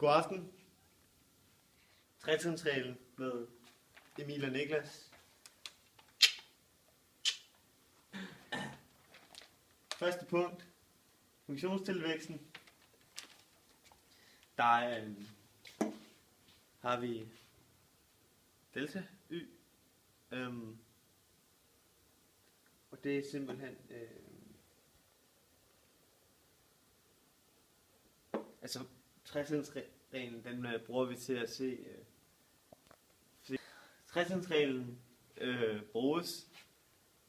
God aften. Tretrinsreglen med Emil og Niklas. Første punkt. Funktionstilvæksten. Der har vi delta y. Og det er simpelthen altså tretrinsreglen, den bruger vi til at se tretrinsreglen bruges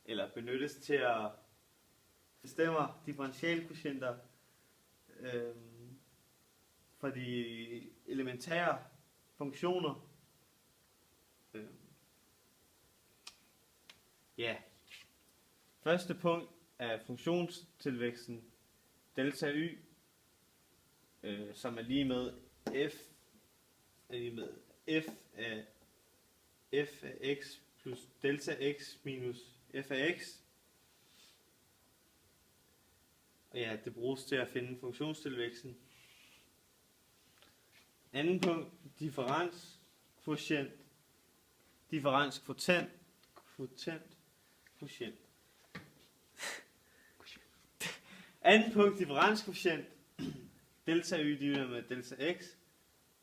eller benyttes til at bestemme differentialkvotienter for de elementære funktioner. Første punkt er funktionstilvæksten delta y, som er lige med f af x plus delta x minus f af x. Og ja, det bruges til at finde funktionstilvæksten. Anden punkt, differenskvotient. Anden punkt, differenskvotient. Delta y divideret med delta x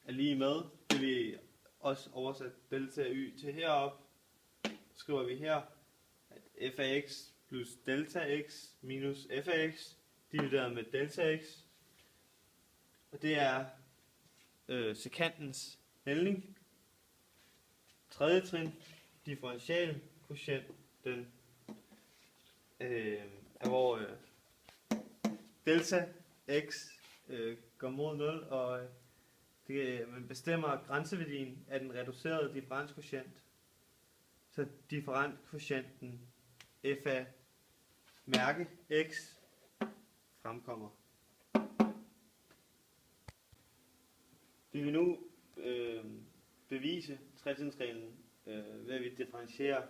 er lige med. Det vil også oversætte delta y til herop. Skriver vi her, at f af x plus delta x minus f af x divideret med delta x. Og det er sekantens hældning. Tredje trin, differentialkvotienten, er hvor delta x går mod 0, og man bestemmer grænseværdien af den reducerede differenskvotient. Så differenskvotienten f af mærke x fremkommer. Vi vil nu bevise tretrinsreglen ved at vi differentierer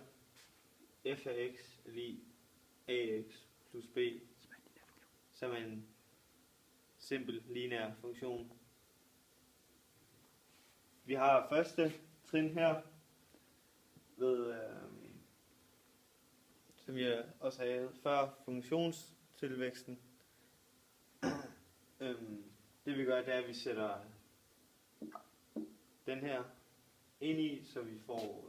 f af x lige ax plus b som en simpel lineær funktion. Vi har første trin her ved som jeg også havde før, funktionstilvæksten. Det vi gør, det er at vi sætter den her ind i, så vi får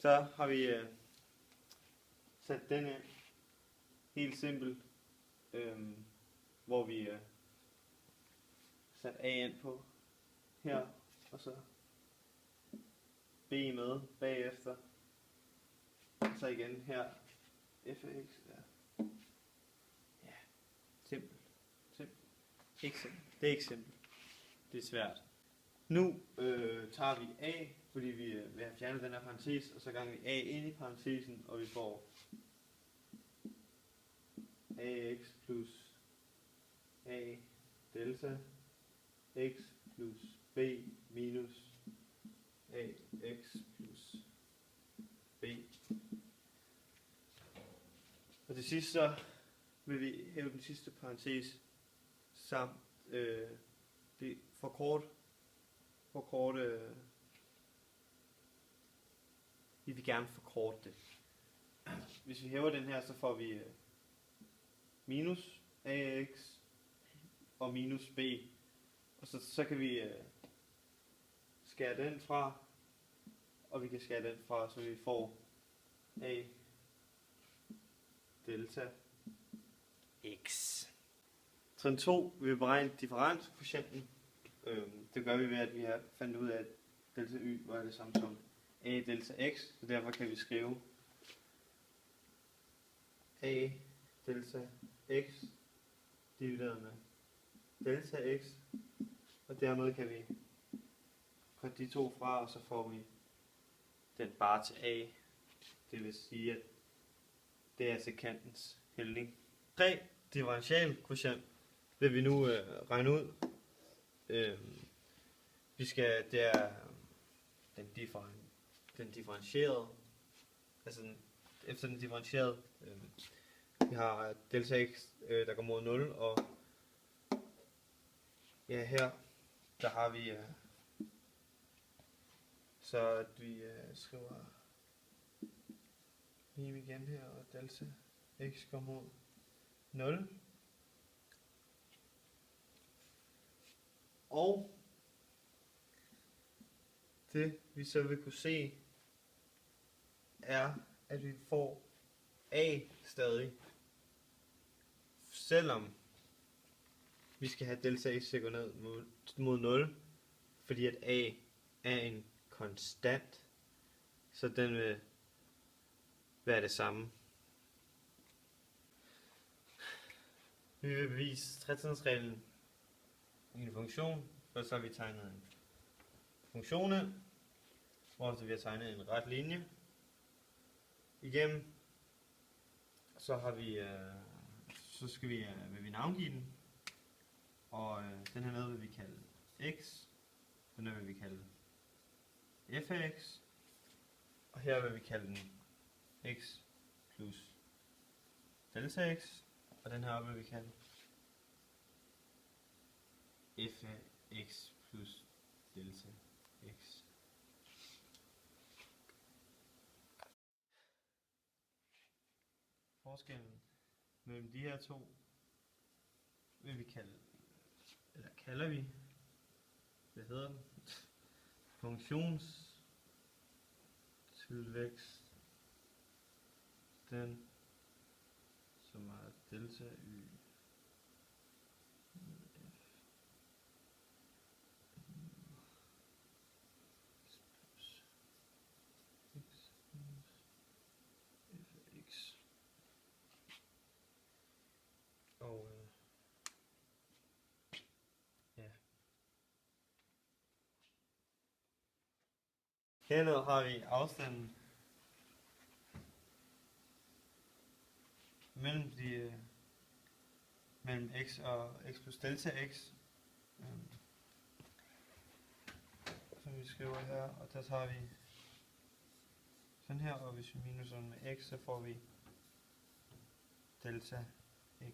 så har vi sat den ind helt simpelt, hvor vi sat a ind på her, og så b med bagefter, og så igen her f af x. Ja, simpelt. Ikke simpelt. Det er ikke simpelt. Det er svært. Nu tager vi a, fordi vi vil have fjernet den her parentes, og så ganger vi a ind i parentesen, og vi får ax plus a delta x plus b minus ax plus b. Og til sidst så vil vi hæve den sidste parentes samt det forkorte. Vi vil gerne forkorte det. Hvis vi hæver den her, så får vi minus ax og minus b. Og så kan vi skære den fra, og vi kan skære den fra, så vi får a delta x. Trin 2 vil beregne differenskvotienten. Det gør vi ved, at vi har fandt ud af, at delta y var det samme som a delta x, så derfor kan vi skrive a delta x divideret med delta x, og dermed kan vi korte de to fra, og så får vi den bare til a. Det vil sige, at det er sekantens hældning. 3 differentialkvotient vil vi nu regne ud. Det er den differentierede, altså efter den differentierede. Vi har delta x, der går mod 0, og ja, her der har vi så at vi skriver lim igen her, og delta x går mod 0. Og det vi så vil kunne se er, at vi får a stadig, selvom vi skal have delta x til at gå ned mod 0, fordi at a er en konstant, så den vil være det samme. Vi vil bevise tretrinnsreglen i en funktion, og så har vi tegnet en funktion, hvor vi har tegnet en ret linje igennem. Så har vi, vil vi navngive den, og den her nede vil vi kalde x, den her vil vi kalde f af x, og her vil vi kalde den x plus delta x, og den her vil vi kalde f af x plus delta x. Forskellen mellem de her to vil vi kalder vi, hvad hedder den? Funktionstilvækst, den som er delta y x. Og ja. Hernede har vi afstanden mellem x og x plus delta x, som vi skriver her, og der tager vi sådan her, og hvis vi minuser med x, så får vi delta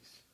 x.